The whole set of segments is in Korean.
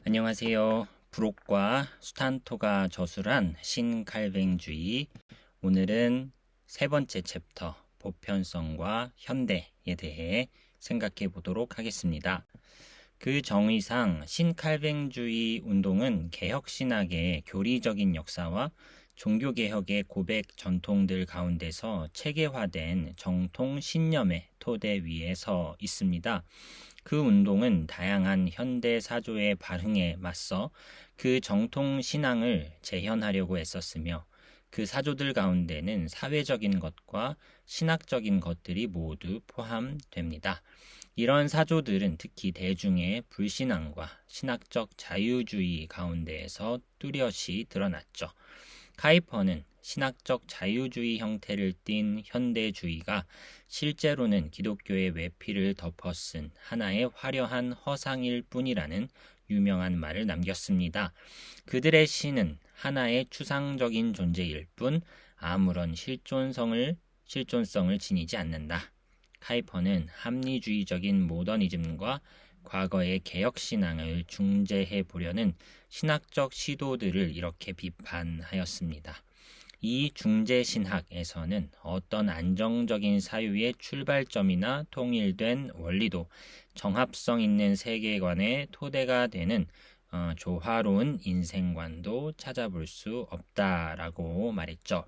안녕하세요. 브록과 수탄토가 저술한 신칼뱅주의. 오늘은 세 번째 챕터 보편성과 현대에 대해 생각해 보도록 하겠습니다. 그 정의상 신칼뱅주의 운동은 개혁신학의 교리적인 역사와 종교개혁의 고백 전통들 가운데서 체계화된 정통 신념의 토대 위에 서 있습니다. 그 운동은 다양한 현대 사조의 발흥에 맞서 그 정통 신앙을 재현하려고 애썼으며 그 사조들 가운데는 사회적인 것과 신학적인 것들이 모두 포함됩니다. 이런 사조들은 특히 대중의 불신앙과 신학적 자유주의 가운데에서 뚜렷이 드러났죠. 카이퍼는 신학적 자유주의 형태를 띤 현대주의가 실제로는 기독교의 외피를 덮어쓴 하나의 화려한 허상일 뿐이라는 유명한 말을 남겼습니다. 그들의 신은 하나의 추상적인 존재일 뿐 아무런 실존성을 지니지 않는다. 카이퍼는 합리주의적인 모더니즘과 과거의 개혁신앙을 중재해 보려는 신학적 시도들을 이렇게 비판하였습니다. 이 중재신학에서는 어떤 안정적인 사유의 출발점이나 통일된 원리도 정합성 있는 세계관의 토대가 되는 조화로운 인생관도 찾아볼 수 없다라고 말했죠.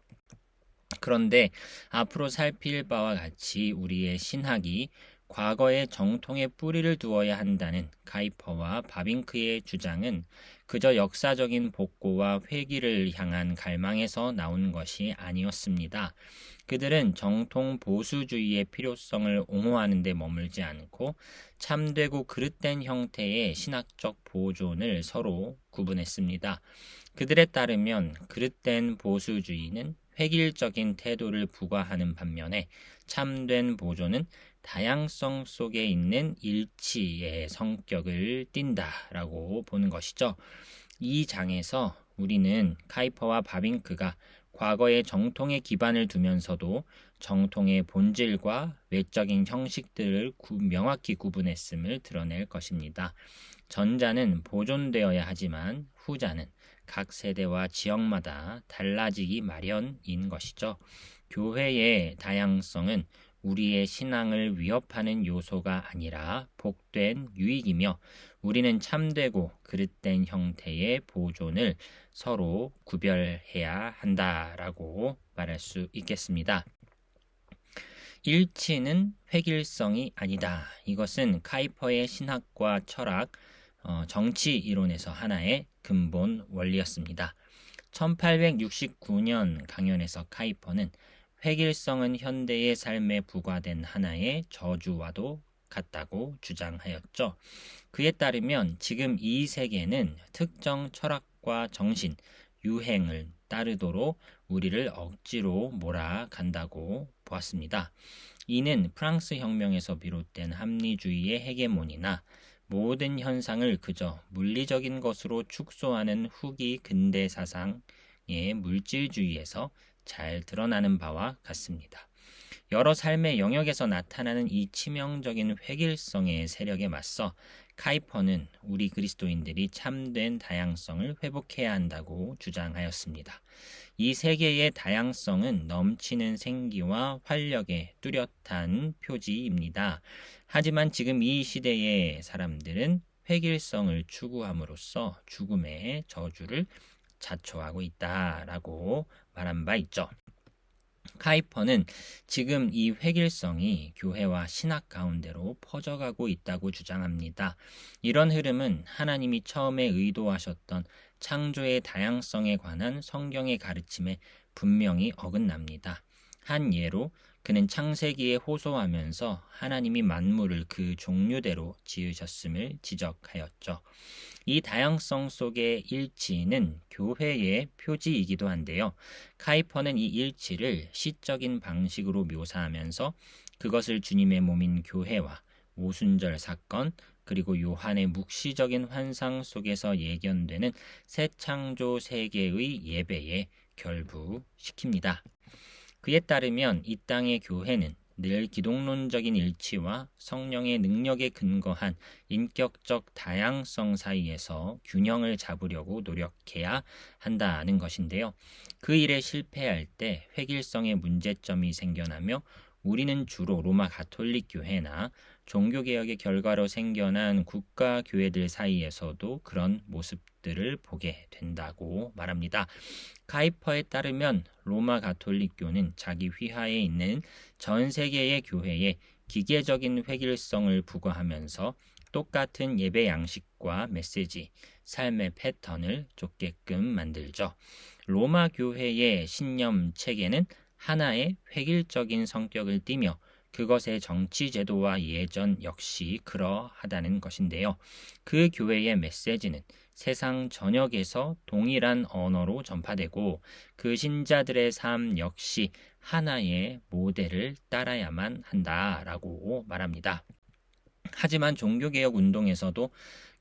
그런데 앞으로 살필 바와 같이 우리의 신학이 과거의 정통의 뿌리를 두어야 한다는 카이퍼와 바빙크의 주장은 그저 역사적인 복고와 회귀를 향한 갈망에서 나온 것이 아니었습니다. 그들은 정통 보수주의의 필요성을 옹호하는 데 머물지 않고 참되고 그릇된 형태의 신학적 보존을 서로 구분했습니다. 그들에 따르면 그릇된 보수주의는 획일적인 태도를 부과하는 반면에 참된 보존은 다양성 속에 있는 일치의 성격을 띈다라고 보는 것이죠. 이 장에서 우리는 카이퍼와 바빙크가 과거의 정통의 기반을 두면서도 정통의 본질과 외적인 형식들을 명확히 구분했음을 드러낼 것입니다. 전자는 보존되어야 하지만 후자는 각 세대와 지역마다 달라지기 마련인 것이죠. 교회의 다양성은 우리의 신앙을 위협하는 요소가 아니라 복된 유익이며 우리는 참되고 그릇된 형태의 보존을 서로 구별해야 한다라고 말할 수 있겠습니다. 일치는 획일성이 아니다. 이것은 카이퍼의 신학과 철학, 정치 이론에서 하나의 근본 원리였습니다. 1869년 강연에서 카이퍼는 획일성은 현대의 삶에 부과된 하나의 저주와도 같다고 주장하였죠. 그에 따르면 지금 이 세계는 특정 철학과 정신, 유행을 따르도록 우리를 억지로 몰아간다고 보았습니다. 이는 프랑스 혁명에서 비롯된 합리주의의 헤게모니나 모든 현상을 그저 물리적인 것으로 축소하는 후기 근대 사상의 물질주의에서 잘 드러나는 바와 같습니다. 여러 삶의 영역에서 나타나는 이 치명적인 획일성의 세력에 맞서 카이퍼는 우리 그리스도인들이 참된 다양성을 회복해야 한다고 주장하였습니다. 이 세계의 다양성은 넘치는 생기와 활력의 뚜렷한 표지입니다. 하지만 지금 이 시대의 사람들은 획일성을 추구함으로써 죽음의 저주를 자초하고 있다라고 말한 바 있죠. 카이퍼는 지금 이 획일성이 교회와 신학 가운데로 퍼져가고 있다고 주장합니다. 이런 흐름은 하나님이 처음에 의도하셨던 창조의 다양성에 관한 성경의 가르침에 분명히 어긋납니다. 한 예로 그는 창세기에 호소하면서 하나님이 만물을 그 종류대로 지으셨음을 지적하였죠. 이 다양성 속의 일치는 교회의 표지이기도 한데요. 카이퍼는 이 일치를 시적인 방식으로 묘사하면서 그것을 주님의 몸인 교회와 오순절 사건 그리고 요한의 묵시적인 환상 속에서 예견되는 새 창조 세계의 예배에 결부시킵니다. 그에 따르면 이 땅의 교회는 늘 기독론적인 일치와 성령의 능력에 근거한 인격적 다양성 사이에서 균형을 잡으려고 노력해야 한다는 것인데요. 그 일에 실패할 때 획일성의 문제점이 생겨나며 우리는 주로 로마 가톨릭 교회나 종교개혁의 결과로 생겨난 국가교회들 사이에서도 그런 모습들을 보게 된다고 말합니다. 카이퍼에 따르면 로마 가톨릭교는 자기 휘하에 있는 전 세계의 교회에 기계적인 획일성을 부과하면서 똑같은 예배 양식과 메시지, 삶의 패턴을 쫓게끔 만들죠. 로마 교회의 신념 체계는 하나의 획일적인 성격을 띠며 그것의 정치 제도와 예전 역시 그러하다는 것인데요. 그 교회의 메시지는 세상 전역에서 동일한 언어로 전파되고 그 신자들의 삶 역시 하나의 모델을 따라야만 한다라고 말합니다. 하지만 종교개혁 운동에서도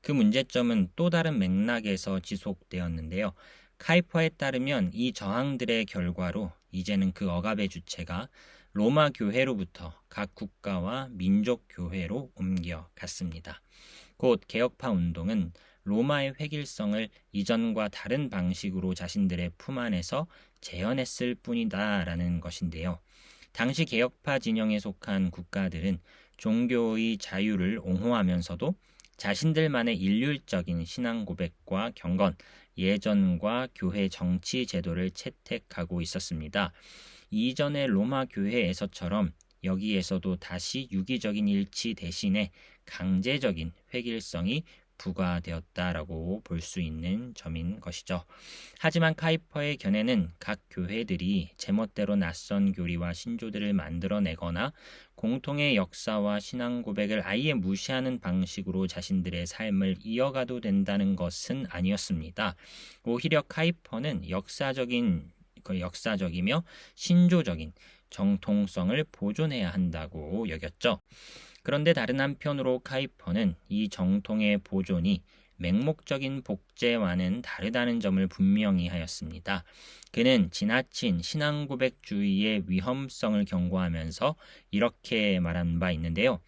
그 문제점은 또 다른 맥락에서 지속되었는데요. 카이퍼에 따르면 이 저항들의 결과로 이제는 그 억압의 주체가 로마 교회로부터 각 국가와 민족 교회로 옮겨갔습니다. 곧 개혁파 운동은 로마의 획일성을 이전과 다른 방식으로 자신들의 품 안에서 재현했을 뿐이다라는 것인데요. 당시 개혁파 진영에 속한 국가들은 종교의 자유를 옹호하면서도 자신들만의 일률적인 신앙 고백과 경건, 예전과 교회 정치 제도를 채택하고 있었습니다. 이전의 로마 교회에서처럼 여기에서도 다시 유기적인 일치 대신에 강제적인 획일성이 부과되었다라고 볼 수 있는 점인 것이죠. 하지만 카이퍼의 견해는 각 교회들이 제멋대로 낯선 교리와 신조들을 만들어내거나 공통의 역사와 신앙 고백을 아예 무시하는 방식으로 자신들의 삶을 이어가도 된다는 것은 아니었습니다. 오히려 카이퍼는 역사적이며 신조적인 정통성을 보존해야 한다고 여겼죠. 그런데 다른 한편으로 카이퍼는 이 정통의 보존이 맹목적인 복제와는 다르다는 점을 분명히 하였습니다. 그는 지나친 신앙고백주의의 위험성을 경고하면서 이렇게 말한 바 있는데요.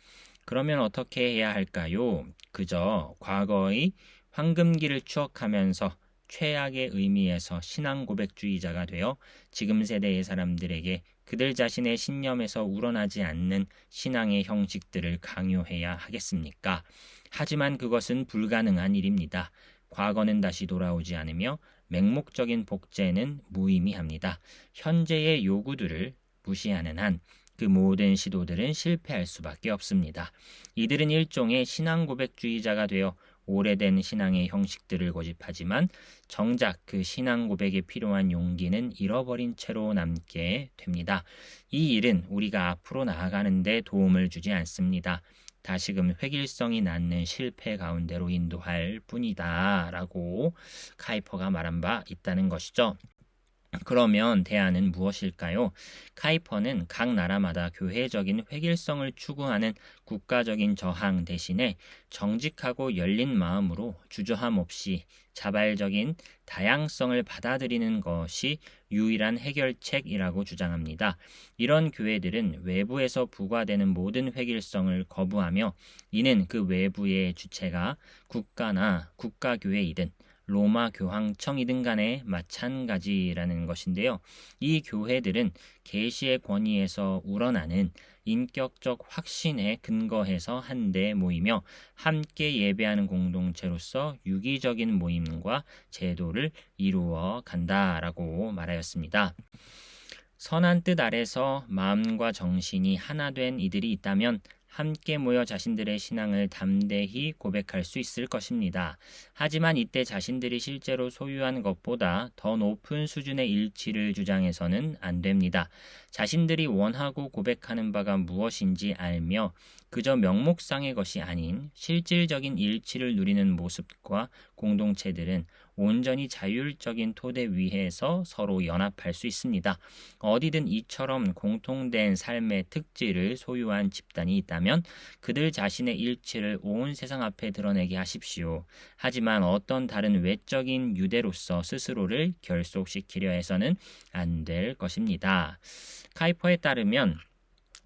그러면 어떻게 해야 할까요? 그저 과거의 황금기를 추억하면서 최악의 의미에서 신앙고백주의자가 되어 지금 세대의 사람들에게 그들 자신의 신념에서 우러나지 않는 신앙의 형식들을 강요해야 하겠습니까? 하지만 그것은 불가능한 일입니다. 과거는 다시 돌아오지 않으며 맹목적인 복제는 무의미합니다. 현재의 요구들을 무시하는 한 그 모든 시도들은 실패할 수밖에 없습니다. 이들은 일종의 신앙고백주의자가 되어 오래된 신앙의 형식들을 고집하지만 정작 그 신앙 고백에 필요한 용기는 잃어버린 채로 남게 됩니다. 이 일은 우리가 앞으로 나아가는 데 도움을 주지 않습니다. 다시금 획일성이 낳는 실패 가운데로 인도할 뿐이다 라고 카이퍼가 말한 바 있다는 것이죠. 그러면 대안은 무엇일까요? 카이퍼는 각 나라마다 교회적인 획일성을 추구하는 국가적인 저항 대신에 정직하고 열린 마음으로 주저함 없이 자발적인 다양성을 받아들이는 것이 유일한 해결책이라고 주장합니다. 이런 교회들은 외부에서 부과되는 모든 획일성을 거부하며 이는 그 외부의 주체가 국가나 국가교회이든 로마 교황청이든 간에 마찬가지라는 것인데요. 이 교회들은 계시의 권위에서 우러나는 인격적 확신에 근거해서 한데 모이며 함께 예배하는 공동체로서 유기적인 모임과 제도를 이루어 간다라고 말하였습니다. 선한 뜻 아래서 마음과 정신이 하나 된 이들이 있다면 함께 모여 자신들의 신앙을 담대히 고백할 수 있을 것입니다. 하지만 이때 자신들이 실제로 소유한 것보다 더 높은 수준의 일치를 주장해서는 안 됩니다. 자신들이 원하고 고백하는 바가 무엇인지 알며 그저 명목상의 것이 아닌 실질적인 일치를 누리는 모습과 공동체들은 온전히 자율적인 토대 위에서 서로 연합할 수 있습니다. 어디든 이처럼 공통된 삶의 특질을 소유한 집단이 있다면 그들 자신의 일치를 온 세상 앞에 드러내게 하십시오. 하지만 어떤 다른 외적인 유대로서 스스로를 결속시키려 해서는 안 될 것입니다. 카이퍼에 따르면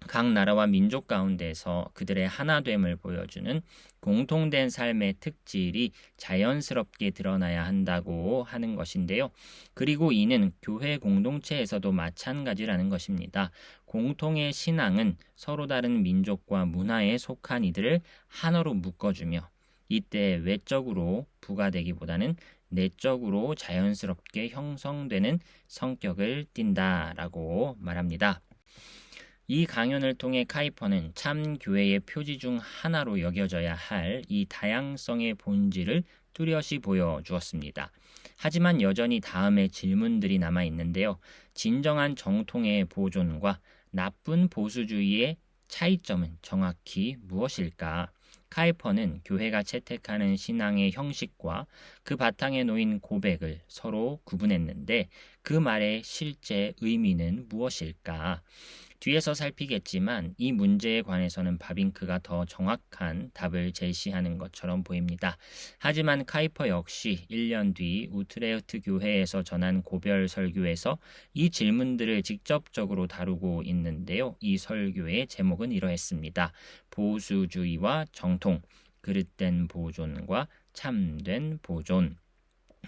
각 나라와 민족 가운데서 그들의 하나됨을 보여주는 공통된 삶의 특질이 자연스럽게 드러나야 한다고 하는 것인데요. 그리고 이는 교회 공동체에서도 마찬가지라는 것입니다. 공통의 신앙은 서로 다른 민족과 문화에 속한 이들을 하나로 묶어주며 이때 외적으로 부가되기보다는 내적으로 자연스럽게 형성되는 성격을 띈다라고 말합니다. 이 강연을 통해 카이퍼는 참 교회의 표지 중 하나로 여겨져야 할 이 다양성의 본질을 뚜렷이 보여주었습니다. 하지만 여전히 다음의 질문들이 남아 있는데요. 진정한 정통의 보존과 나쁜 보수주의의 차이점은 정확히 무엇일까? 카이퍼는 교회가 채택하는 신앙의 형식과 그 바탕에 놓인 고백을 서로 구분했는데 그 말의 실제 의미는 무엇일까? 뒤에서 살피겠지만 이 문제에 관해서는 바빙크가 더 정확한 답을 제시하는 것처럼 보입니다. 하지만 카이퍼 역시 1년 뒤 우트레흐트 교회에서 전한 고별 설교에서 이 질문들을 직접적으로 다루고 있는데요. 이 설교의 제목은 이러했습니다. 보수주의와 정통, 그릇된 보존과 참된 보존.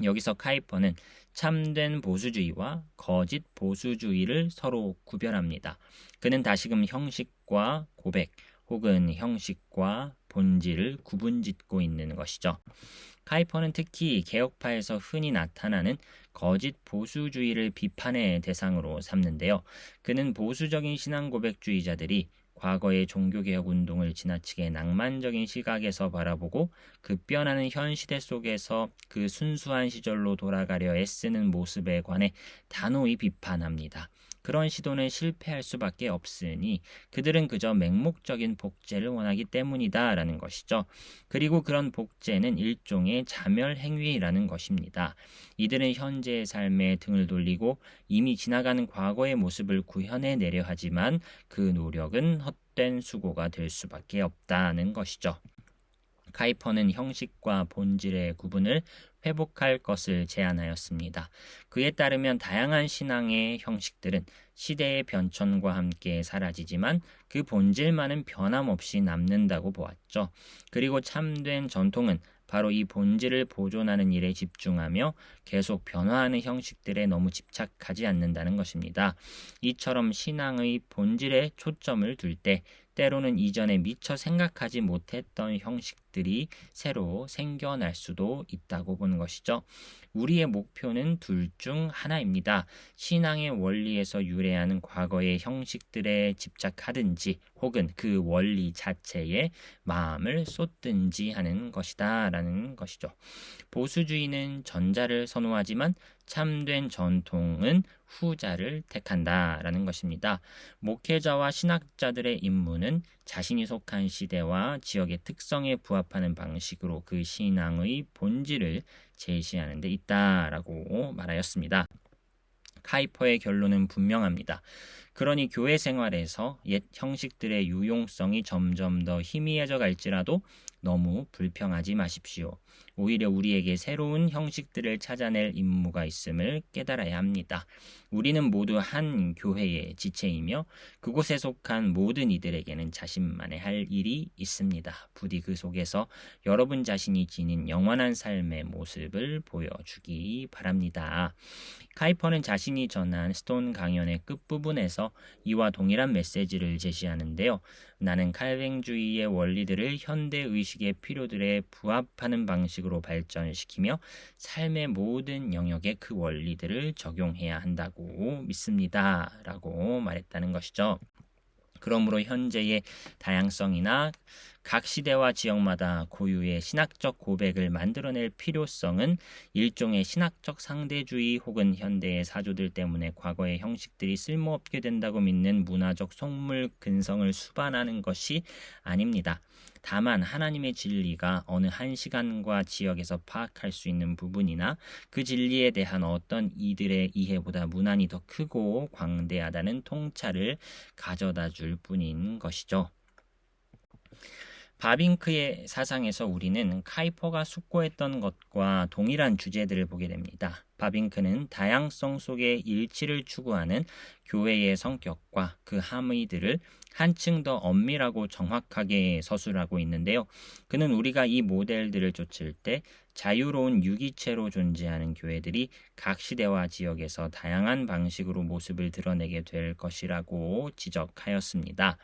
여기서 카이퍼는 참된 보수주의와 거짓 보수주의를 서로 구별합니다. 그는 다시금 형식과 고백 혹은 형식과 본질을 구분짓고 있는 것이죠. 카이퍼는 특히 개혁파에서 흔히 나타나는 거짓 보수주의를 비판의 대상으로 삼는데요. 그는 보수적인 신앙 고백주의자들이 과거의 종교개혁 운동을 지나치게 낭만적인 시각에서 바라보고 급변하는 현 시대 속에서 그 순수한 시절로 돌아가려 애쓰는 모습에 관해 단호히 비판합니다. 그런 시도는 실패할 수밖에 없으니 그들은 그저 맹목적인 복제를 원하기 때문이다라는 것이죠. 그리고 그런 복제는 일종의 자멸 행위라는 것입니다. 이들은 현재의 삶에 등을 돌리고 이미 지나가는 과거의 모습을 구현해내려 하지만 그 노력은 헛된 수고가 될 수밖에 없다는 것이죠. 카이퍼는 형식과 본질의 구분을 회복할 것을 제안하였습니다. 그에 따르면 다양한 신앙의 형식들은 시대의 변천과 함께 사라지지만 그 본질만은 변함없이 남는다고 보았죠. 그리고 참된 전통은 바로 이 본질을 보존하는 일에 집중하며 계속 변화하는 형식들에 너무 집착하지 않는다는 것입니다. 이처럼 신앙의 본질에 초점을 둘 때 때로는 이전에 미처 생각하지 못했던 형식들이 새로 생겨날 수도 있다고 보는 것이죠. 우리의 목표는 둘 중 하나입니다. 신앙의 원리에서 유래하는 과거의 형식들에 집착하든지 혹은 그 원리 자체에 마음을 쏟든지 하는 것이다 라는 것이죠. 보수주의는 전자를 선호하지만 참된 전통은 후자를 택한다라는 것입니다. 목회자와 신학자들의 임무는 자신이 속한 시대와 지역의 특성에 부합하는 방식으로 그 신앙의 본질을 제시하는 데 있다라고 말하였습니다. 카이퍼의 결론은 분명합니다. 그러니 교회 생활에서 옛 형식들의 유용성이 점점 더 희미해져 갈지라도 너무 불평하지 마십시오. 오히려 우리에게 새로운 형식들을 찾아낼 임무가 있음을 깨달아야 합니다. 우리는 모두 한 교회의 지체이며 그곳에 속한 모든 이들에게는 자신만의 할 일이 있습니다. 부디 그 속에서 여러분 자신이 지닌 영원한 삶의 모습을 보여주기 바랍니다. 카이퍼는 자신이 전한 스톤 강연의 끝부분에서 이와 동일한 메시지를 제시하는데요. 나는 칼뱅주의의 원리들을 현대의식의 필요들에 부합하는 방식으로 발전시키며 삶의 모든 영역에 그 원리들을 적용해야 한다고 믿습니다. 라고 말했다는 것이죠. 그러므로 현재의 다양성이나 각 시대와 지역마다 고유의 신학적 고백을 만들어낼 필요성은 일종의 신학적 상대주의 혹은 현대의 사조들 때문에 과거의 형식들이 쓸모없게 된다고 믿는 문화적 속물 근성을 수반하는 것이 아닙니다. 다만 하나님의 진리가 어느 한 시간과 지역에서 파악할 수 있는 부분이나 그 진리에 대한 어떤 이들의 이해보다 무난히 더 크고 광대하다는 통찰을 가져다 줄 뿐인 것이죠. 바빙크의 사상에서 우리는 카이퍼가 숙고했던 것과 동일한 주제들을 보게 됩니다. 바빙크는 다양성 속의 일치를 추구하는 교회의 성격과 그 함의들을 한층 더 엄밀하고 정확하게 서술하고 있는데요. 그는 우리가 이 모델들을 좇을 때 자유로운 유기체로 존재하는 교회들이 각 시대와 지역에서 다양한 방식으로 모습을 드러내게 될 것이라고 지적하였습니다.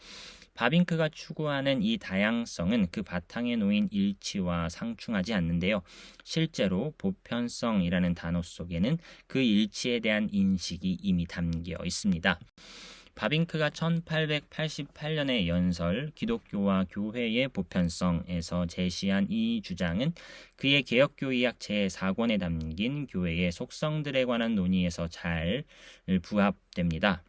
바빙크가 추구하는 이 다양성은 그 바탕에 놓인 일치와 상충하지 않는데요. 실제로 보편성이라는 단어 속에는 그 일치에 대한 인식이 이미 담겨 있습니다. 바빙크가 1888년에 연설 기독교와 교회의 보편성에서 제시한 이 주장은 그의 개혁교의학 제4권에 담긴 교회의 속성들에 관한 논의에서 잘 부합됩니다.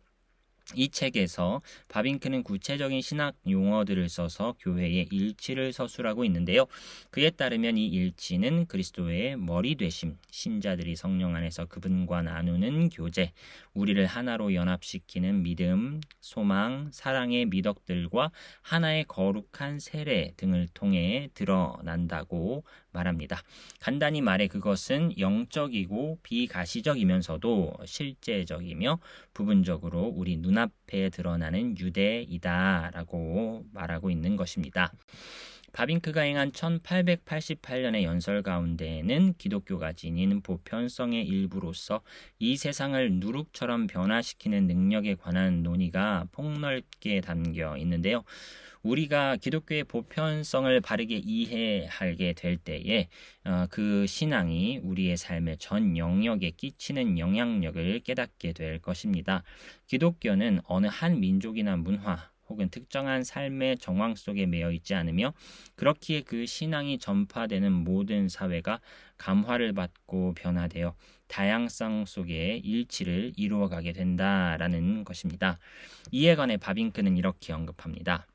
이 책에서 바빙크는 구체적인 신학 용어들을 써서 교회의 일치를 서술하고 있는데요. 그에 따르면 이 일치는 그리스도의 머리 되심, 신자들이 성령 안에서 그분과 나누는 교제, 우리를 하나로 연합시키는 믿음, 소망, 사랑의 미덕들과 하나의 거룩한 세례 등을 통해 드러난다고 말합니다. 간단히 말해 그것은 영적이고 비가시적이면서도 실제적이며 부분적으로 우리 눈앞에 드러나는 유대이다라고 말하고 있는 것입니다. 바빙크가 행한 1888년의 연설 가운데에는 기독교가 지닌 보편성의 일부로서 이 세상을 누룩처럼 변화시키는 능력에 관한 논의가 폭넓게 담겨 있는데요. 우리가 기독교의 보편성을 바르게 이해하게 될 때에 그 신앙이 우리의 삶의 전 영역에 끼치는 영향력을 깨닫게 될 것입니다. 기독교는 어느 한 민족이나 문화 혹은 특정한 삶의 정황 속에 매여 있지 않으며 그렇기에 그 신앙이 전파되는 모든 사회가 감화를 받고 변화되어 다양성 속의 일치를 이루어가게 된다라는 것입니다. 이에 관해 바빙크는 이렇게 언급합니다.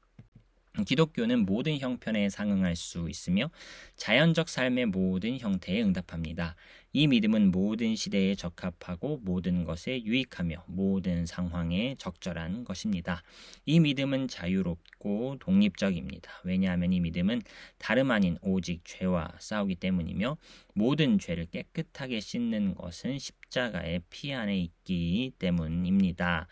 기독교는 모든 형편에 상응할 수 있으며 자연적 삶의 모든 형태에 응답합니다. 이 믿음은 모든 시대에 적합하고 모든 것에 유익하며 모든 상황에 적절한 것입니다. 이 믿음은 자유롭고 독립적입니다. 왜냐하면 이 믿음은 다름 아닌 오직 죄와 싸우기 때문이며 모든 죄를 깨끗하게 씻는 것은 십자가의 피 안에 있기 때문입니다.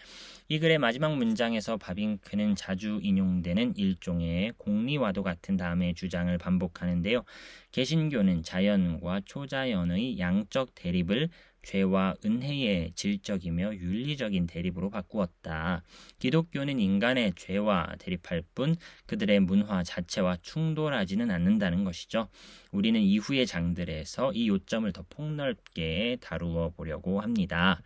이 글의 마지막 문장에서 바빙크는 자주 인용되는 일종의 공리와도 같은 다음의 주장을 반복하는데요. 개신교는 자연과 초자연의 양적 대립을 죄와 은혜의 질적이며 윤리적인 대립으로 바꾸었다. 기독교는 인간의 죄와 대립할 뿐 그들의 문화 자체와 충돌하지는 않는다는 것이죠. 우리는 이후의 장들에서 이 요점을 더 폭넓게 다루어 보려고 합니다.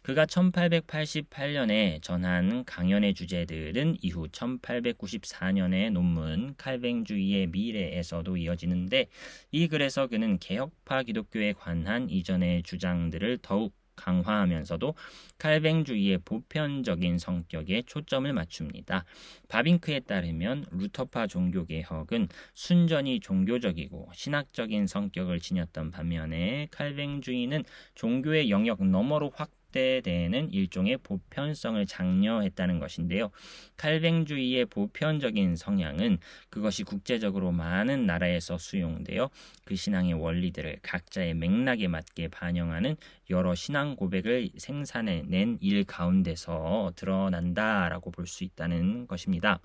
그가 1888년에 전한 강연의 주제들은 이후 1894년의 논문 칼뱅주의의 미래에서도 이어지는데 이 글에서 그는 개혁파 기독교에 관한 이전의 주장들을 더욱 강화하면서도 칼뱅주의의 보편적인 성격에 초점을 맞춥니다. 바빙크에 따르면 루터파 종교개혁은 순전히 종교적이고 신학적인 성격을 지녔던 반면에 칼뱅주의는 종교의 영역 너머로 확대되는 일종의 보편성을 장려했다는 것인데요. 칼뱅주의의 보편적인 성향은 그것이 국제적으로 많은 나라에서 수용되어 그 신앙의 원리들을 각자의 맥락에 맞게 반영하는 여러 신앙 고백을 생산해낸 일 가운데서 드러난다라고 볼 수 있다는 것입니다.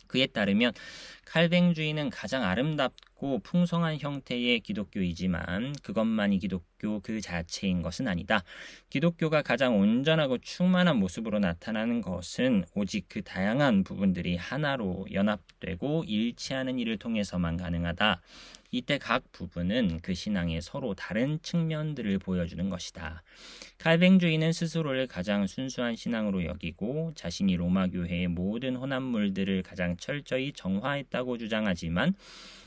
그에 따르면 칼뱅주의는 가장 아름답고 풍성한 형태의 기독교이지만 그것만이 기독교 그 자체인 것은 아니다. 기독교가 가장 온전하고 충만한 모습으로 나타나는 것은 오직 그 다양한 부분들이 하나로 연합되고 일치하는 일을 통해서만 가능하다. 이때 각 부분은 그 신앙의 서로 다른 측면들을 보여주는 것이다. 칼뱅주의는 스스로를 가장 순수한 신앙으로 여기고 자신이 로마 교회의 모든 혼합물들을 가장 철저히 정화했다고 주장하지만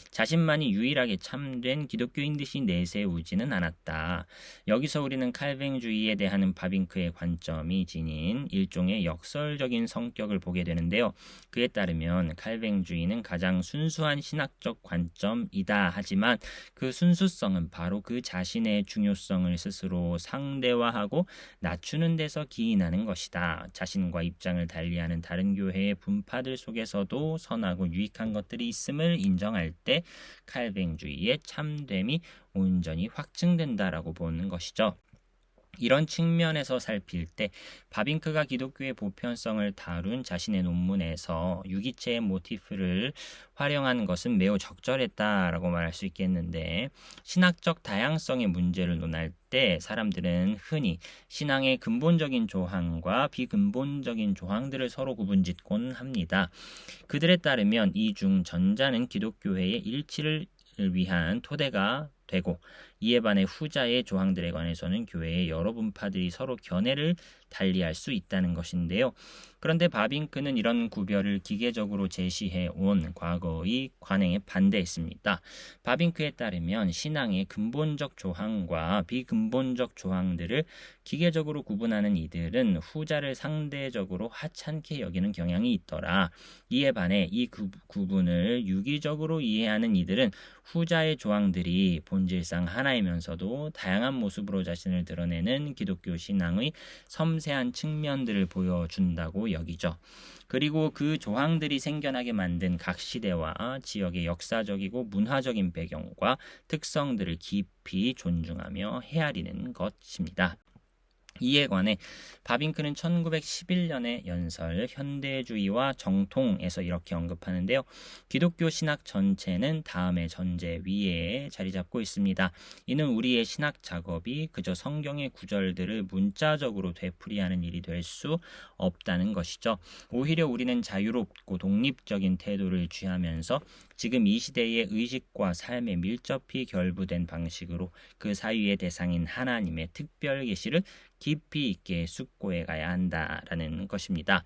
자신만이 유일하게 참된 기독교인 듯이 내세우지는 않았다. 여기서 우리는 칼뱅주의에 대한 바빙크의 관점이 지닌 일종의 역설적인 성격을 보게 되는데요. 그에 따르면 칼뱅주의는 가장 순수한 신학적 관점이다. 하지만 그 순수성은 바로 그 자신의 중요성을 스스로 상대화하고 낮추는 데서 기인하는 것이다. 자신과 입장을 달리하는 다른 교회의 분파들 속에서도 선하고 유익한 것들이 있음을 인정할 때 때 칼뱅주의의 참됨이 온전히 확증된다라고 보는 것이죠. 이런 측면에서 살필 때 바빙크가 기독교의 보편성을 다룬 자신의 논문에서 유기체의 모티프를 활용한 것은 매우 적절했다라고 말할 수 있겠는데, 신학적 다양성의 문제를 논할 때 사람들은 흔히 신앙의 근본적인 조항과 비근본적인 조항들을 서로 구분짓곤 합니다. 그들에 따르면 이 중 전자는 기독교회의 일치를 위한 토대가 되고, 이에 반해 후자의 조항들에 관해서는 교회의 여러 분파들이 서로 견해를 달리할 수 있다는 것인데요. 그런데 바빙크는 이런 구별을 기계적으로 제시해 온 과거의 관행에 반대했습니다. 바빙크에 따르면 신앙의 근본적 조항과 비근본적 조항들을 기계적으로 구분하는 이들은 후자를 상대적으로 하찮게 여기는 경향이 있더라. 이에 반해 이 구분을 유기적으로 이해하는 이들은 후자의 조항들이 본질상 하나이면서도 다양한 모습으로 자신을 드러내는 기독교 신앙의 섬세한 측면들을 보여준다고 여기죠. 그리고 그 조항들이 생겨나게 만든 각 시대와 지역의 역사적이고 문화적인 배경과 특성들을 깊이 존중하며 헤아리는 것입니다. 이에 관해 바빙크는 1911년의 연설 현대주의와 정통에서 이렇게 언급하는데요. 기독교 신학 전체는 다음의 전제 위에 자리 잡고 있습니다. 이는 우리의 신학 작업이 그저 성경의 구절들을 문자적으로 되풀이하는 일이 될 수 없다는 것이죠. 오히려 우리는 자유롭고 독립적인 태도를 취하면서 지금 이 시대의 의식과 삶에 밀접히 결부된 방식으로 그 사유의 대상인 하나님의 특별 계시를 깊이 있게 숙고해 가야 한다라는 것입니다.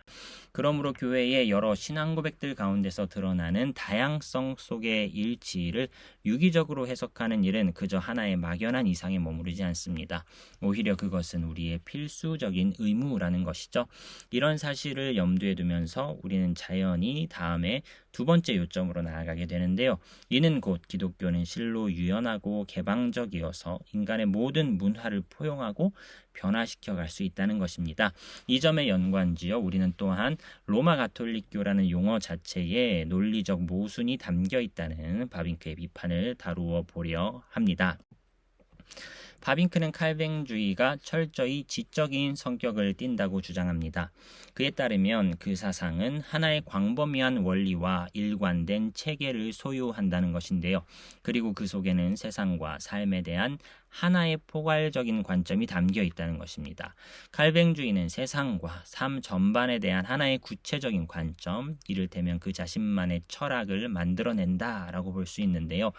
그러므로 교회의 여러 신앙 고백들 가운데서 드러나는 다양성 속의 일치를 유기적으로 해석하는 일은 그저 하나의 막연한 이상에 머무르지 않습니다. 오히려 그것은 우리의 필수적인 의무라는 것이죠. 이런 사실을 염두에 두면서 우리는 자연히 다음에 두 번째 요점으로 나아가게 되는데요. 이는 곧 기독교는 실로 유연하고 개방적이어서 인간의 모든 문화를 포용하고 변화시켜 갈 수 있다는 것입니다. 이 점에 연관지어 우리는 또한 로마 가톨릭교라는 용어 자체에 논리적 모순이 담겨 있다는 바빙크의 비판을 다루어 보려 합니다. 바빙크는 칼뱅주의가 철저히 지적인 성격을 띈다고 주장합니다. 그에 따르면 그 사상은 하나의 광범위한 원리와 일관된 체계를 소유한다는 것인데요. 그리고 그 속에는 세상과 삶에 대한 하나의 포괄적인 관점이 담겨 있다는 것입니다. 칼뱅주의는 세상과 삶 전반에 대한 하나의 구체적인 관점, 이를테면 그 자신만의 철학을 만들어낸다라고 볼 수 있는데요.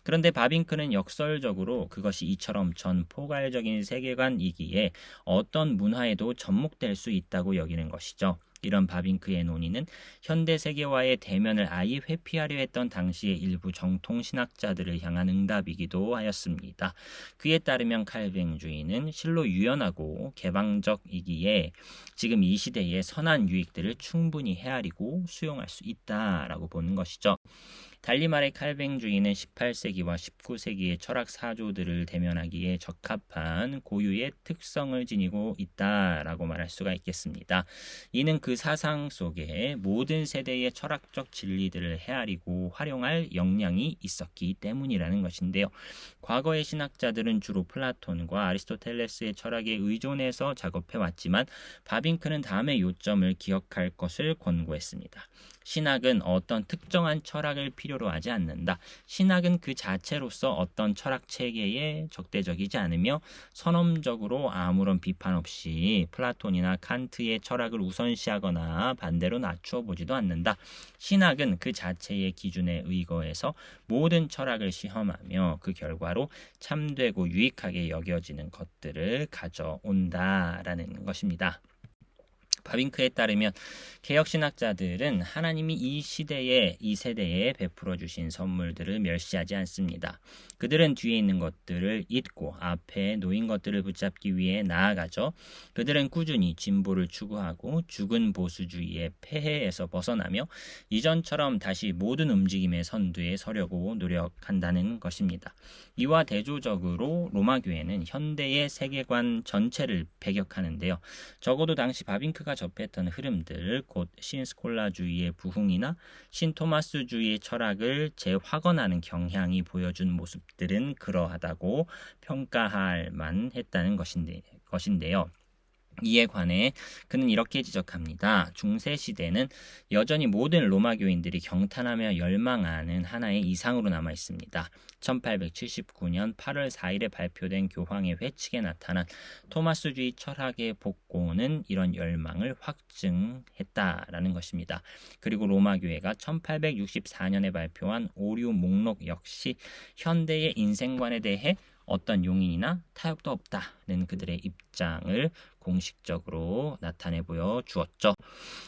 그런데 바빙크는 역설적으로 그것이 이처럼 전 포괄적인 세계관이기에 어떤 문화에도 접목될 수 있다고 여기는 것이죠. 이런 바빙크의 논의는 현대 세계와의 대면을 아예 회피하려 했던 당시의 일부 정통신학자들을 향한 응답이기도 하였습니다. 그에 따르면 칼뱅주의는 실로 유연하고 개방적이기에 지금 이 시대의 선한 유익들을 충분히 헤아리고 수용할 수 있다라고 보는 것이죠. 달리 말해 칼뱅주의는 18세기와 19세기의 철학 사조들을 대면하기에 적합한 고유의 특성을 지니고 있다라고 말할 수가 있겠습니다. 이는 그 사상 속에 모든 세대의 철학적 진리들을 헤아리고 활용할 역량이 있었기 때문이라는 것인데요. 과거의 신학자들은 주로 플라톤과 아리스토텔레스의 철학에 의존해서 작업해왔지만 바빙크는 다음의 요점을 기억할 것을 권고했습니다. 신학은 어떤 특정한 철학을 필요로 하지 않는다. 신학은 그 자체로서 어떤 철학 체계에 적대적이지 않으며 선험적으로 아무런 비판 없이 플라톤이나 칸트의 철학을 우선시하거나 반대로 낮추어 보지도 않는다. 신학은 그 자체의 기준에 의거해서 모든 철학을 시험하며 그 결과로 참되고 유익하게 여겨지는 것들을 가져온다라는 것입니다. 바빙크에 따르면 개혁신학자들은 하나님이 이 세대에 베풀어 주신 선물들을 멸시하지 않습니다. 그들은 뒤에 있는 것들을 잊고 앞에 놓인 것들을 붙잡기 위해 나아가죠. 그들은 꾸준히 진보를 추구하고 죽은 보수주의의 폐해에서 벗어나며 이전처럼 다시 모든 움직임의 선두에 서려고 노력한다는 것입니다. 이와 대조적으로 로마 교회는 현대의 세계관 전체를 배격하는데요. 적어도 당시 바빙크가 바빙크가 접했던 흐름들, 곧 신스콜라주의의 부흥이나 신토마스주의의 철학을 재확언하는 경향이 보여준 모습들은 그러하다고 평가할 만했다는 것인데요. 이에 관해 그는 이렇게 지적합니다. 중세시대는 여전히 모든 로마 교인들이 경탄하며 열망하는 하나의 이상으로 남아 있습니다. 1879년 8월 4일에 발표된 교황의 회칙에 나타난 토마스주의 철학의 복고는 이런 열망을 확증했다라는 것입니다. 그리고 로마 교회가 1864년에 발표한 오류 목록 역시 현대의 인생관에 대해 어떤 용인이나 타협도 없다는 그들의 입장을 공식적으로 나타내 보여 주었죠.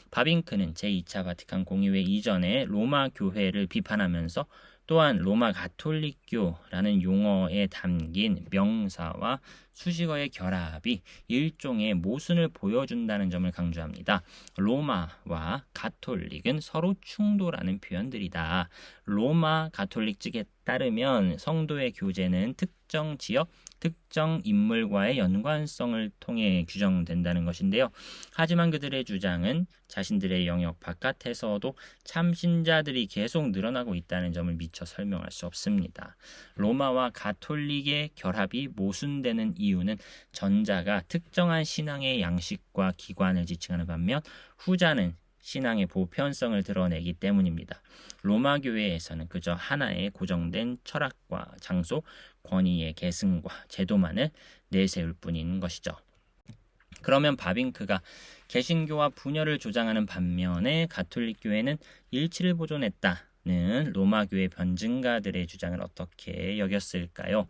바빙크는 제2차 바티칸 공의회 이전에 로마 교회를 비판하면서 또한 로마 가톨릭교라는 용어에 담긴 명사와 수식어의 결합이 일종의 모순을 보여준다는 점을 강조합니다. 로마와 가톨릭은 서로 충돌하는 표현들이다. 로마 가톨릭 측에 따르면 성도의 교제는 특정 지역, 특정 인물과의 연관성을 통해 규정된다는 것인데요. 하지만 그들의 주장은 자신들의 영역 바깥에서도 참신자들이 계속 늘어나고 있다는 점을 미처 설명할 수 없습니다. 로마와 가톨릭의 결합이 모순되는 이유는 전자가 특정한 신앙의 양식과 기관을 지칭하는 반면 후자는 신앙의 보편성을 드러내기 때문입니다. 로마 교회에서는 그저 하나의 고정된 철학과 장소, 권위의 계승과 제도만을 내세울 뿐인 것이죠. 그러면 바빙크가 개신교와 분열을 조장하는 반면에 가톨릭 교회는 일치를 보존했다는 로마 교회 변증가들의 주장을 어떻게 여겼을까요?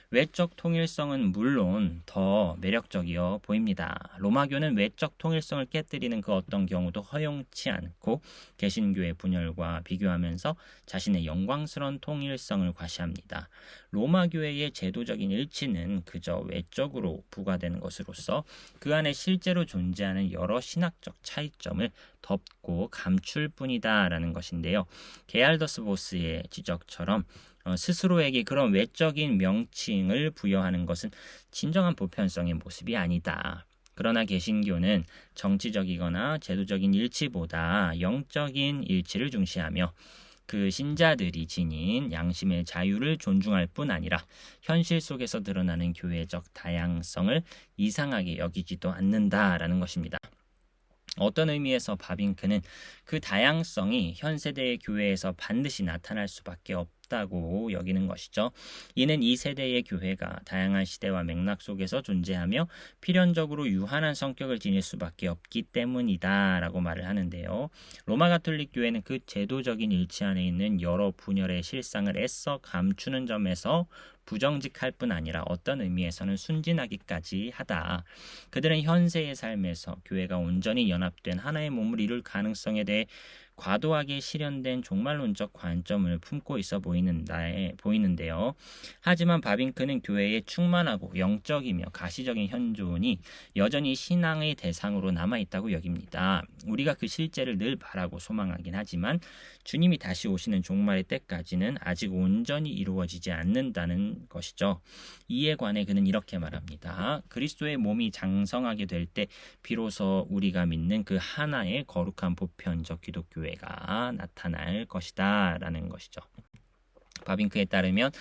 외적 통일성은 물론 더 매력적이어 보입니다. 로마교는 외적 통일성을 깨뜨리는 그 어떤 경우도 허용치 않고 개신교의 분열과 비교하면서 자신의 영광스러운 통일성을 과시합니다. 로마교회의 제도적인 일치는 그저 외적으로 부과되는 것으로서 그 안에 실제로 존재하는 여러 신학적 차이점을 덮고 감출 뿐이다라는 것인데요. 게알더스 보스의 지적처럼 스스로에게 그런 외적인 명칭을 부여하는 것은 진정한 보편성의 모습이 아니다. 그러나 개신교는 정치적이거나 제도적인 일치보다 영적인 일치를 중시하며 그 신자들이 지닌 양심의 자유를 존중할 뿐 아니라 현실 속에서 드러나는 교회적 다양성을 이상하게 여기지도 않는다라는 것입니다. 어떤 의미에서 바빙크는 그 다양성이 현 세대의 교회에서 반드시 나타날 수밖에 없다고 여기는 것이죠. 이는 이 세대의 교회가 다양한 시대와 맥락 속에서 존재하며 필연적으로 유한한 성격을 지닐 수밖에 없기 때문이다 라고 말을 하는데요. 로마 가톨릭 교회는 그 제도적인 일치 안에 있는 여러 분열의 실상을 애써 감추는 점에서 부정직할 뿐 아니라 어떤 의미에서는 순진하기까지 하다. 그들은 현세의 삶에서 교회가 온전히 연합된 하나의 몸을 이룰 가능성에 대해 과도하게 실현된 종말론적 관점을 품고 있어 보이는데요. 하지만 바빙크는 교회의 충만하고 영적이며 가시적인 현존이 여전히 신앙의 대상으로 남아있다고 여깁니다. 우리가 그 실제를 늘 바라고 소망하긴 하지만 주님이 다시 오시는 종말의 때까지는 아직 온전히 이루어지지 않는다는 것이죠. 이에 관해 그는 이렇게 말합니다. 그리스도의 몸이 장성하게 될 때 비로소 우리가 믿는 그 하나의 거룩한 보편적 기독교회가 나타날 것이다 라는 것이죠. 바빙크에 따르면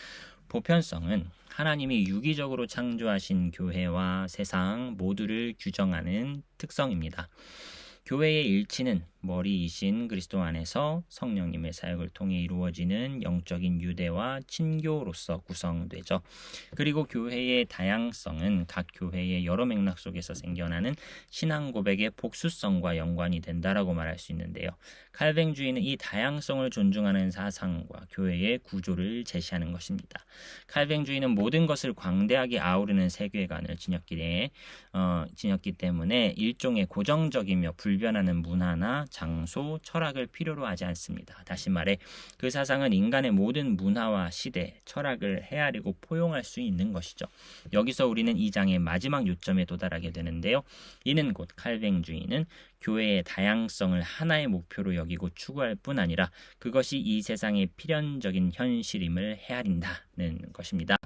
보편성은 하나님이 유기적으로 창조하신 교회와 세상 모두를 규정하는 특성입니다. 교회의 일치는 머리이신 그리스도 안에서 성령님의 사역을 통해 이루어지는 영적인 유대와 친교로서 구성되죠. 그리고 교회의 다양성은 각 교회의 여러 맥락 속에서 생겨나는 신앙 고백의 복수성과 연관이 된다라고 말할 수 있는데요. 칼뱅주의는 이 다양성을 존중하는 사상과 교회의 구조를 제시하는 것입니다. 칼뱅주의는 모든 것을 광대하게 아우르는 세계관을 지녔기 때문에 일종의 고정적이며 불변하는 문화나 장소, 철학을 필요로 하지 않습니다. 다시 말해 그 사상은 인간의 모든 문화와 시대, 철학을 헤아리고 포용할 수 있는 것이죠. 여기서 우리는 이 장의 마지막 요점에 도달하게 되는데요. 이는 곧 칼뱅주의는 교회의 다양성을 하나의 목표로 여기고 추구할 뿐 아니라 그것이 이 세상의 필연적인 현실임을 헤아린다는 것입니다.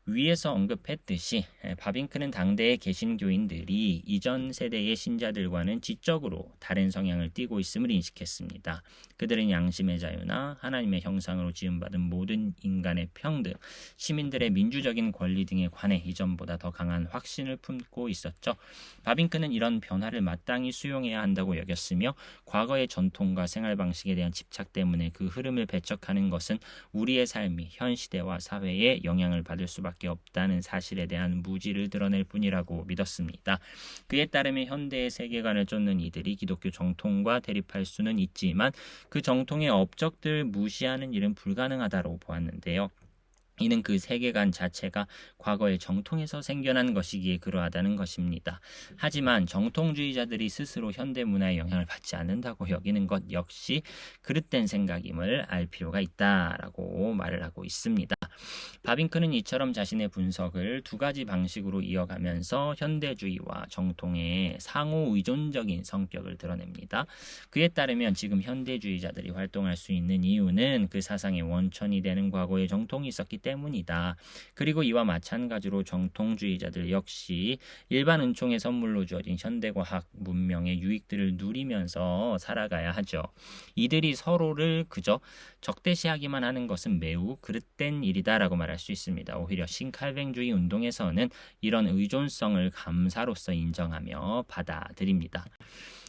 위에서 언급했듯이 바빙크는 당대의 개신교인들이 이전 세대의 신자들과는 지적으로 다른 성향을 띠고 있음을 인식했습니다. 그들은 양심의 자유나 하나님의 형상으로 지음받은 모든 인간의 평등, 시민들의 민주적인 권리 등에 관해 이전보다 더 강한 확신을 품고 있었죠. 바빙크는 이런 변화를 마땅히 수용해야 한다고 여겼으며 과거의 전통과 생활 방식에 대한 집착 때문에 그 흐름을 배척하는 것은 우리의 삶이 현 시대와 사회에 영향을 받을 수밖에 없다는 사실에 대한 무지를 드러낼 뿐이라고 믿었습니다. 그에 따르면 현대의 세계관을 쫓는 이들이 기독교 정통과 대립할 수는 있지만 그 정통의 업적들을 무시하는 일은 불가능하다고 보았는데요. 이는 그 세계관 자체가 과거의 정통에서 생겨난 것이기에 그러하다는 것입니다. 하지만 정통주의자들이 스스로 현대문화의 영향을 받지 않는다고 여기는 것 역시 그릇된 생각임을 알 필요가 있다라고 말을 하고 있습니다. 바빙크는 이처럼 자신의 분석을 두 가지 방식으로 이어가면서 현대주의와 정통의 상호 의존적인 성격을 드러냅니다. 그에 따르면 지금 현대주의자들이 활동할 수 있는 이유는 그 사상의 원천이 되는 과거의 정통이 있었기 때문이다. 그리고 이와 마찬가지로 정통주의자들 역시 일반 은총의 선물로 주어진 현대과학 문명의 유익들을 누리면서 살아가야 하죠. 이들이 서로를 그저 적대시하기만 하는 것은 매우 그릇된 일이다라고 말할 수 있습니다. 오히려 신칼뱅주의 운동에서는 이런 의존성을 감사로서 인정하며 받아들입니다.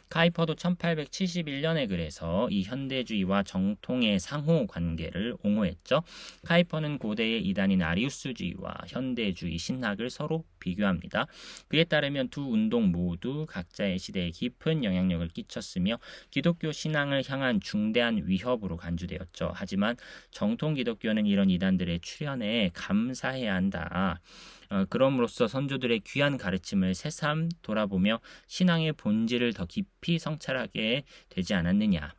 카이퍼도 1871년에 그래서 이 현대주의와 정통의 상호 관계를 옹호했죠. 카이퍼는 고대의 이단인 아리우스주의와 현대주의 신학을 서로 비교합니다. 그에 따르면 두 운동 모두 각자의 시대에 깊은 영향력을 끼쳤으며 기독교 신앙을 향한 중대한 위협으로 간주되었죠. 하지만 정통 기독교는 이런 이단들의 출현에 감사해야 한다. 그럼으로써 선조들의 귀한 가르침을 새삼 돌아보며 신앙의 본질을 더 깊이 성찰하게 되지 않았느냐.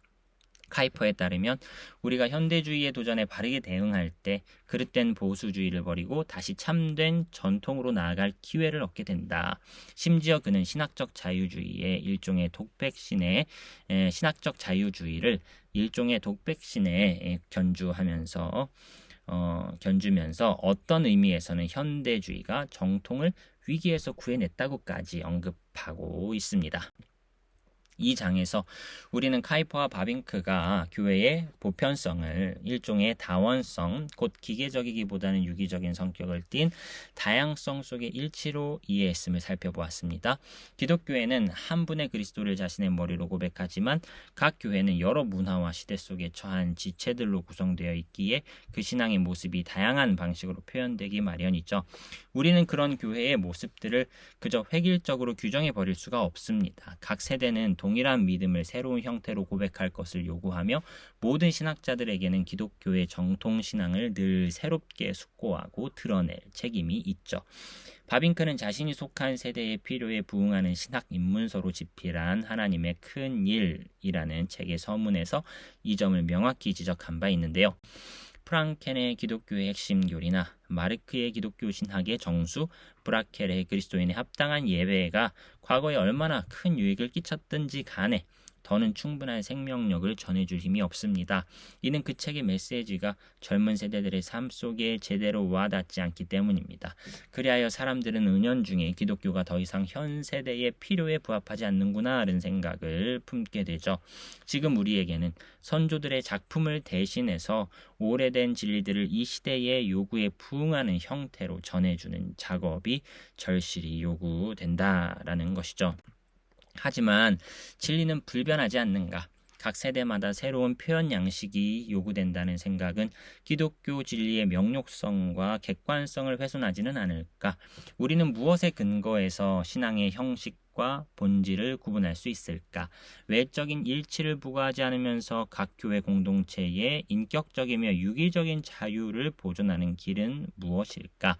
카이퍼에 따르면 우리가 현대주의의 도전에 바르게 대응할 때 그릇된 보수주의를 버리고 다시 참된 전통으로 나아갈 기회를 얻게 된다. 심지어 그는 신학적 자유주의의 일종의 독백신의 신학적 자유주의를 일종의 독백신에 견주면서 어떤 의미에서는 현대주의가 정통을 위기에서 구해냈다고까지 언급하고 있습니다. 이 장에서 우리는 카이퍼와 바빙크가 교회의 보편성을 일종의 다원성, 곧 기계적이기보다는 유기적인 성격을 띤 다양성 속의 일치로 이해했음을 살펴보았습니다. 기독교회는 한 분의 그리스도를 자신의 머리로 고백하지만 각 교회는 여러 문화와 시대 속에 처한 지체들로 구성되어 있기에 그 신앙의 모습이 다양한 방식으로 표현되기 마련이죠. 우리는 그런 교회의 모습들을 그저 획일적으로 규정해 버릴 수가 없습니다. 각 세대는 동일한 믿음을 새로운 형태로 고백할 것을 요구하며 모든 신학자들에게는 기독교의 정통 신앙을 늘 새롭게 숙고하고 드러낼 책임이 있죠. 바빙크는 자신이 속한 세대의 필요에 부응하는 신학 입문서로 집필한 하나님의 큰 일이라는 책의 서문에서 이 점을 명확히 지적한 바 있는데요. 프랑켄의 기독교의 핵심 교리나 마르크의 기독교 신학의 정수, 브라켈의 그리스도인의 합당한 예배가 과거에 얼마나 큰 유익을 끼쳤든지 간에 더는 충분한 생명력을 전해줄 힘이 없습니다. 이는 그 책의 메시지가 젊은 세대들의 삶 속에 제대로 와닿지 않기 때문입니다. 그리하여 사람들은 은연중에 기독교가 더 이상 현 세대의 필요에 부합하지 않는구나 하는 생각을 품게 되죠. 지금 우리에게는 선조들의 작품을 대신해서 오래된 진리들을 이 시대의 요구에 부응하는 형태로 전해주는 작업이 절실히 요구된다라는 것이죠. 하지만 진리는 불변하지 않는가? 각 세대마다 새로운 표현 양식이 요구된다는 생각은 기독교 진리의 명료성과 객관성을 훼손하지는 않을까? 우리는 무엇에 근거해서 신앙의 형식과 본질을 구분할 수 있을까? 외적인 일치를 부과하지 않으면서 각 교회 공동체의 인격적이며 유기적인 자유를 보존하는 길은 무엇일까?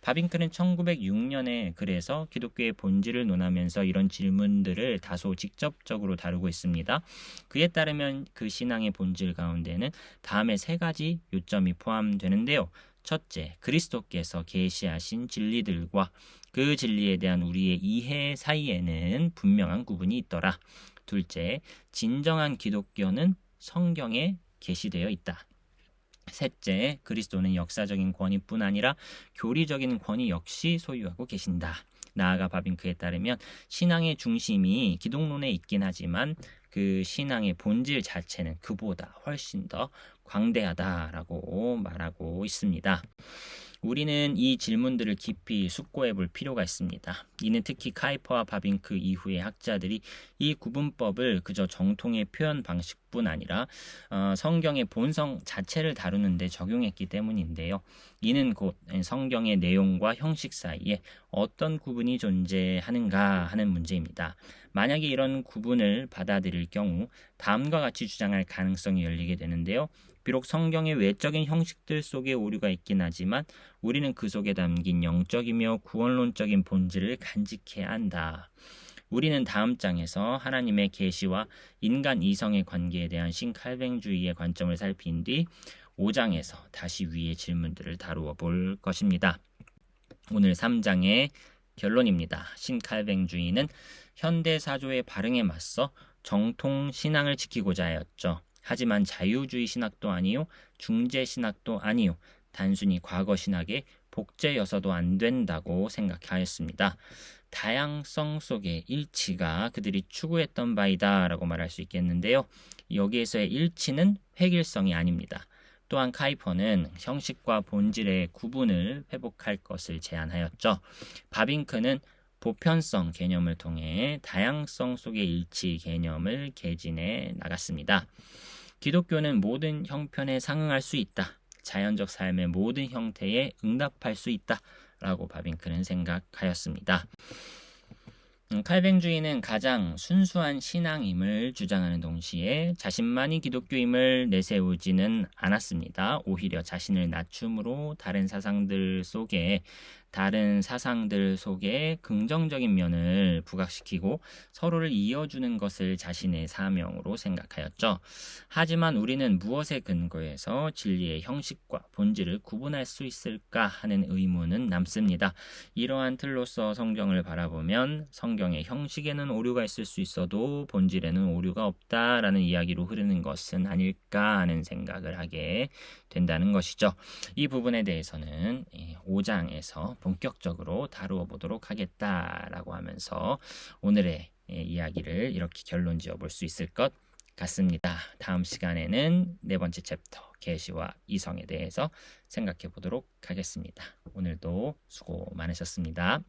바빙크는 1906년에 그래서 기독교의 본질을 논하면서 이런 질문들을 다소 직접적으로 다루고 있습니다. 그에 따르면 그 신앙의 본질 가운데는 다음의 세 가지 요점이 포함되는데요. 첫째, 그리스도께서 계시하신 진리들과 그 진리에 대한 우리의 이해 사이에는 분명한 구분이 있더라. 둘째, 진정한 기독교는 성경에 계시되어 있다. 셋째, 그리스도는 역사적인 권위뿐 아니라 교리적인 권위 역시 소유하고 계신다. 나아가 바빙크에 따르면 신앙의 중심이 기독론에 있긴 하지만 그 신앙의 본질 자체는 그보다 훨씬 더 광대하다라고 말하고 있습니다. 우리는 이 질문들을 깊이 숙고해 볼 필요가 있습니다. 이는 특히 카이퍼와 바빙크 이후의 학자들이 이 구분법을 그저 정통의 표현 방식뿐 아니라 성경의 본성 자체를 다루는 데 적용했기 때문인데요. 이는 곧 성경의 내용과 형식 사이에 어떤 구분이 존재하는가 하는 문제입니다. 만약에 이런 구분을 받아들일 경우 다음과 같이 주장할 가능성이 열리게 되는데요. 비록 성경의 외적인 형식들 속에 오류가 있긴 하지만 우리는 그 속에 담긴 영적이며 구원론적인 본질을 간직해야 한다. 우리는 다음 장에서 하나님의 계시와 인간 이성의 관계에 대한 신칼뱅주의의 관점을 살핀 뒤 5장에서 다시 위의 질문들을 다루어 볼 것입니다. 오늘 3장의 결론입니다. 신칼뱅주의는 현대 사조의 발흥에 맞서 정통 신앙을 지키고자 하였죠. 하지만 자유주의 신학도 아니요, 중재 신학도 아니요, 단순히 과거 신학의 복제여서도 안 된다고 생각하였습니다. 다양성 속의 일치가 그들이 추구했던 바이다 라고 말할 수 있겠는데요. 여기에서의 일치는 획일성이 아닙니다. 또한 카이퍼는 형식과 본질의 구분을 회복할 것을 제안하였죠. 바빙크는 보편성 개념을 통해 다양성 속의 일치 개념을 개진해 나갔습니다. 기독교는 모든 형편에 상응할 수 있다. 자연적 삶의 모든 형태에 응답할 수 있다. 라고 바빙크는 생각하였습니다. 칼뱅주의는 가장 순수한 신앙임을 주장하는 동시에 자신만이 기독교임을 내세우지는 않았습니다. 오히려 자신을 낮춤으로 다른 사상들 속에 긍정적인 면을 부각시키고 서로를 이어주는 것을 자신의 사명으로 생각하였죠. 하지만 우리는 무엇에 근거해서 진리의 형식과 본질을 구분할 수 있을까 하는 의문은 남습니다. 이러한 틀로서 성경을 바라보면 성경의 형식에는 오류가 있을 수 있어도 본질에는 오류가 없다라는 이야기로 흐르는 것은 아닐까 하는 생각을 하게 된다는 것이죠. 이 부분에 대해서는 5장에서 본격적으로 다루어 보도록 하겠다라고 하면서 오늘의 이야기를 이렇게 결론 지어 볼 수 있을 것 같습니다. 다음 시간에는 네 번째 챕터 계시와 이성에 대해서 생각해 보도록 하겠습니다. 오늘도 수고 많으셨습니다.